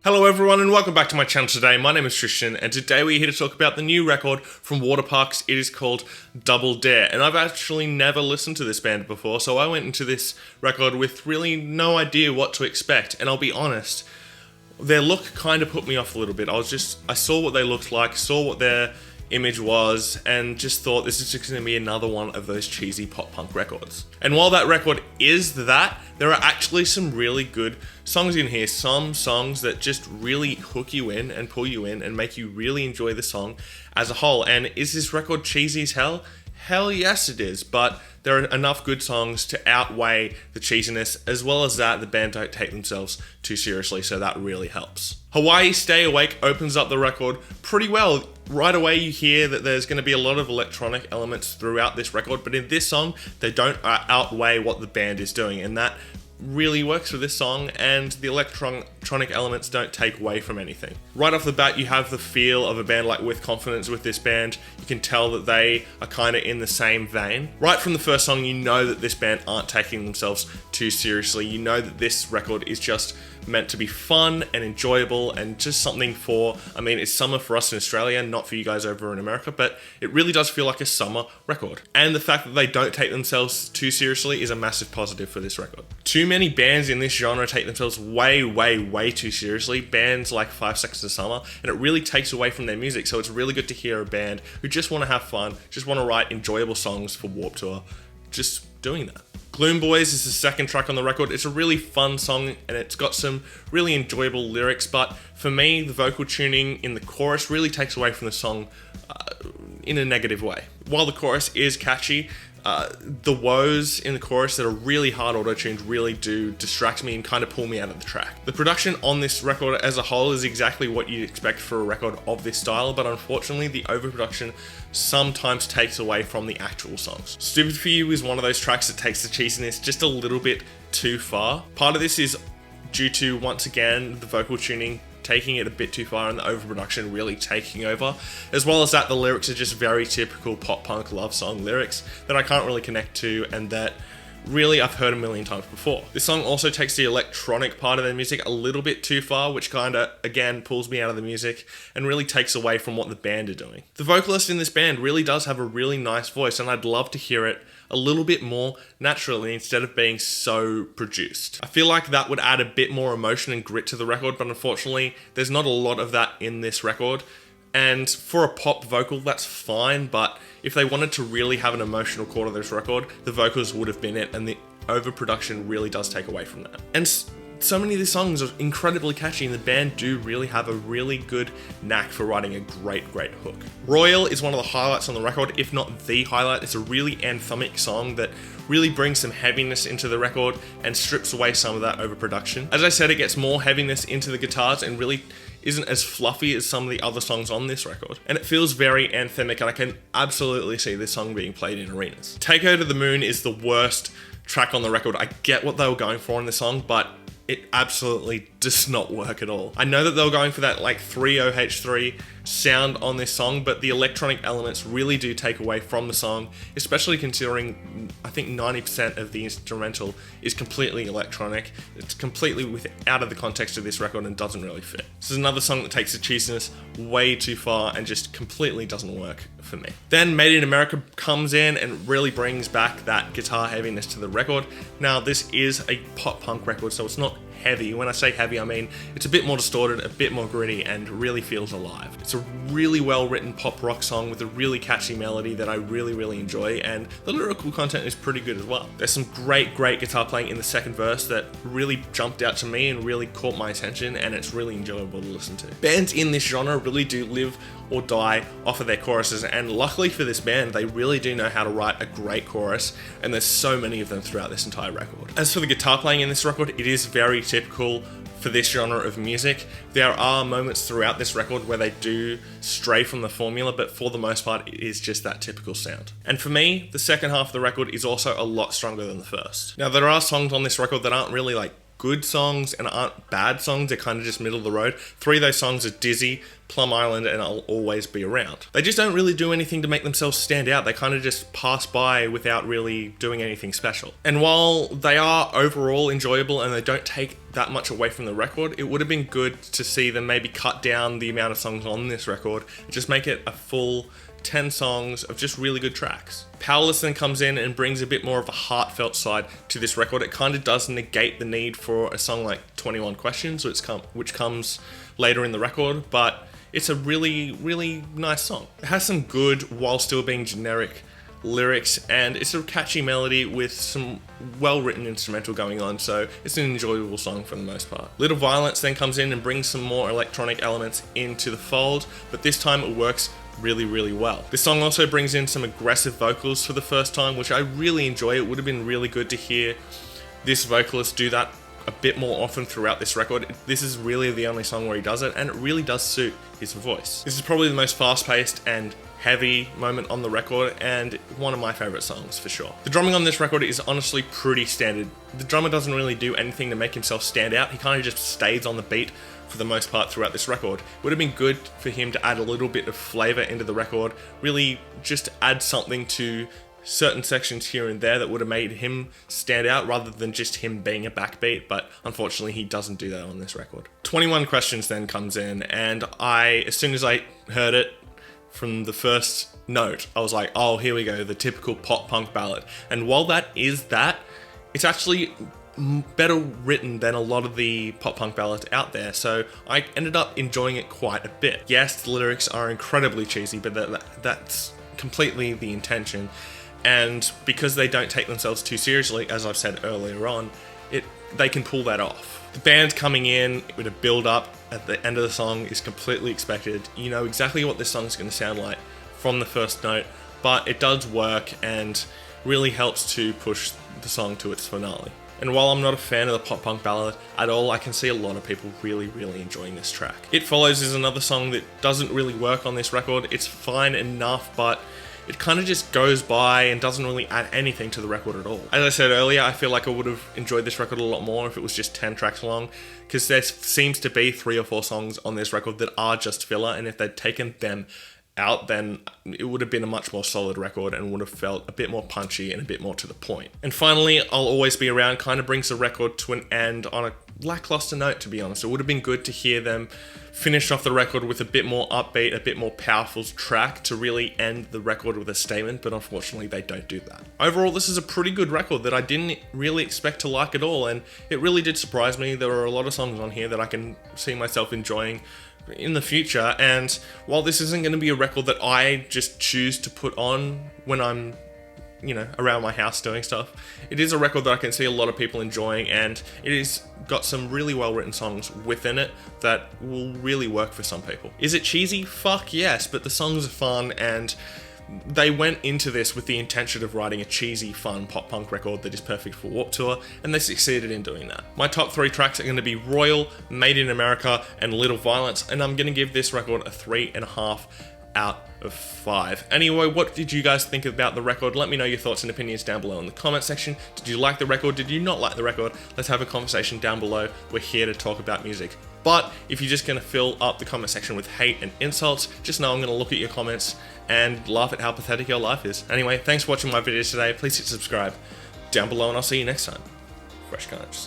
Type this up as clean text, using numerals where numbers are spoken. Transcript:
Hello everyone and welcome back to my channel today. My name is Tristan and today we're here to talk about the new record from Waterparks. It is called Double Dare, and I've actually never listened to this band before, so I went into this record with really no idea what to expect, and I'll be honest, their look kind of put me off a little bit. I saw what they looked like, saw what their image was, and just thought this is just going to be another one of those cheesy pop punk records. And while that record is that, there are actually some really good songs in here, some songs that just really hook you in and pull you in and make you really enjoy the song as a whole. And is this record cheesy as hell? Hell yes it is, but there are enough good songs to outweigh the cheesiness, as well as that the band don't take themselves too seriously, so that really helps. Hawaii Stay Awake opens up the record pretty well. Right away you hear that there's going to be a lot of electronic elements throughout this record, but in this song they don't outweigh what the band is doing, and that really works for this song, and the electronic elements don't take away from anything. Right off the bat you have the feel of a band like With Confidence with this band. You can tell that they are kind of in the same vein. Right from the first song you know that this band aren't taking themselves too seriously. You know that this record is just meant to be fun and enjoyable and just something for, it's summer for us in Australia, not for you guys over in America, but it really does feel like a summer record. And the fact that they don't take themselves too seriously is a massive positive for this record. Too many bands in this genre take themselves way too seriously, bands like 5 Seconds of Summer, and it really takes away from their music, so it's really good to hear a band who just want to have fun, just want to write enjoyable songs for Warped Tour, just doing that. Gloom Boys is the second track on the record. It's a really fun song and it's got some really enjoyable lyrics, but for me, the vocal tuning in the chorus really takes away from the song in a negative way. While the chorus is catchy, the woes in the chorus that are really hard auto-tuned really do distract me and kind of pull me out of the track. The production on this record as a whole is exactly what you'd expect for a record of this style, but unfortunately the overproduction sometimes takes away from the actual songs. Stupid For You is one of those tracks that takes the cheesiness just a little bit too far. Part of this is due to, once again, the vocal tuning taking it a bit too far and the overproduction really taking over, as well as that the lyrics are just very typical pop punk love song lyrics that I can't really connect to and that really I've heard a million times before. This song also takes the electronic part of their music a little bit too far, which kind of, again, pulls me out of the music and really takes away from what the band are doing. The vocalist in this band really does have a really nice voice, and I'd love to hear it a little bit more naturally instead of being so produced. I feel like that would add a bit more emotion and grit to the record, but unfortunately there's not a lot of that in this record. And for a pop vocal, that's fine, but if they wanted to really have an emotional core to this record, the vocals would have been it, and the overproduction really does take away from that. And so many of these songs are incredibly catchy, and the band do really have a really good knack for writing a great hook. Royal is one of the highlights on the record, if not the highlight. It's a really anthemic song that really brings some heaviness into the record and strips away some of that overproduction. As I said, it gets more heaviness into the guitars and really isn't as fluffy as some of the other songs on this record. And it feels very anthemic, and I can absolutely see this song being played in arenas. Take Her to the Moon is the worst track on the record. I get what they were going for in the song, but it absolutely does not work at all. I know that they were going for that 3OH3 sound on this song, but the electronic elements really do take away from the song, especially considering I think 90% of the instrumental is completely electronic. It's completely out of the context of this record and doesn't really fit. This is another song that takes the cheesiness way too far and just completely doesn't work for me. Then Made in America comes in and really brings back that guitar heaviness to the record. Now this is a pop punk record, so it's not heavy. When I say heavy, I mean it's a bit more distorted, a bit more gritty, and really feels alive. It's a really well written pop rock song with a really catchy melody that I really enjoy, and the lyrical content is pretty good as well. There's some great guitar playing in the second verse that really jumped out to me and really caught my attention, and it's really enjoyable to listen to. Bands in this genre really do live or die off of their choruses, and luckily for this band, they really do know how to write a great chorus, and there's so many of them throughout this entire record. As for the guitar playing in this record, it is very typical for this genre of music. There are moments throughout this record where they do stray from the formula, but for the most part, it is just that typical sound. And for me, the second half of the record is also a lot stronger than the first. Now, there are songs on this record that aren't really good songs and aren't bad songs. They're kind of just middle of the road. 3 of those songs are Dizzy, Plum Island, and I'll Always Be Around. They just don't really do anything to make themselves stand out. They kind of just pass by without really doing anything special. And while they are overall enjoyable and they don't take that much away from the record, it would have been good to see them maybe cut down the amount of songs on this record and just make it a full 10 songs of just really good tracks. Powerless then comes in and brings a bit more of a heartfelt side to this record. It kind of does negate the need for a song like 21 Questions, which comes later in the record, but it's a really, really nice song. It has some good, while still being generic, lyrics, and it's a catchy melody with some well-written instrumental going on, so it's an enjoyable song for the most part. Little Violence then comes in and brings some more electronic elements into the fold, but this time it works really, really well. This song also brings in some aggressive vocals for the first time, which I really enjoy. It would have been really good to hear this vocalist do that a bit more often throughout this record. This is really the only song where he does it, and it really does suit his voice. This is probably the most fast-paced and heavy moment on the record, and one of my favorite songs for sure. The drumming on this record is honestly pretty standard. The drummer doesn't really do anything to make himself stand out. He kind of just stays on the beat for the most part throughout this record. It would have been good for him to add a little bit of flavor into the record, really just add something to certain sections here and there that would have made him stand out rather than just him being a backbeat, but unfortunately he doesn't do that on this record. 21 Questions then comes in, and as soon as I heard it from the first note, I was like, oh, here we go, the typical pop punk ballad. And while that is that, it's actually better written than a lot of the pop punk ballads out there, so I ended up enjoying it quite a bit. Yes, the lyrics are incredibly cheesy, but that's completely the intention, and because they don't take themselves too seriously, as I've said earlier on, they can pull that off. The band coming in with a build up at the end of the song is completely expected. You know exactly what this song is going to sound like from the first note, but it does work and really helps to push the song to its finale. And while I'm not a fan of the pop punk ballad at all, I can see a lot of people really, really enjoying this track. It Follows is another song that doesn't really work on this record. It's fine enough, but it kind of just goes by and doesn't really add anything to the record at all. As I said earlier, I feel like I would have enjoyed this record a lot more if it was just 10 tracks long, because there seems to be 3 or 4 songs on this record that are just filler, and if they'd taken them out, then it would have been a much more solid record and would have felt a bit more punchy and a bit more to the point. And finally, I'll Always Be Around kind of brings the record to an end on a lackluster note, to be honest. It would have been good to hear them finish off the record with a bit more upbeat, a bit more powerful track to really end the record with a statement, but unfortunately they don't do that. Overall, this is a pretty good record that I didn't really expect to like at all, and it really did surprise me. There are a lot of songs on here that I can see myself enjoying in the future, and while this isn't going to be a record that I just choose to put on when I'm, around my house doing stuff, it is a record that I can see a lot of people enjoying, and it has got some really well written songs within it that will really work for some people. Is it cheesy? Fuck yes, but the songs are fun, and they went into this with the intention of writing a cheesy, fun pop punk record that is perfect for Warped Tour, and they succeeded in doing that. My top 3 tracks are going to be Royal, Made in America, and Little Violence, and I'm going to give this record a 3.5 out of 5. Anyway, what did you guys think about the record? Let me know your thoughts and opinions down below in the comment section. Did you like the record? Did you not like the record? Let's have a conversation down below. We're here to talk about music. But if you're just going to fill up the comment section with hate and insults, just know I'm going to look at your comments and laugh at how pathetic your life is. Anyway, thanks for watching my videos today. Please hit subscribe down below, and I'll see you next time. Fresh Carnage.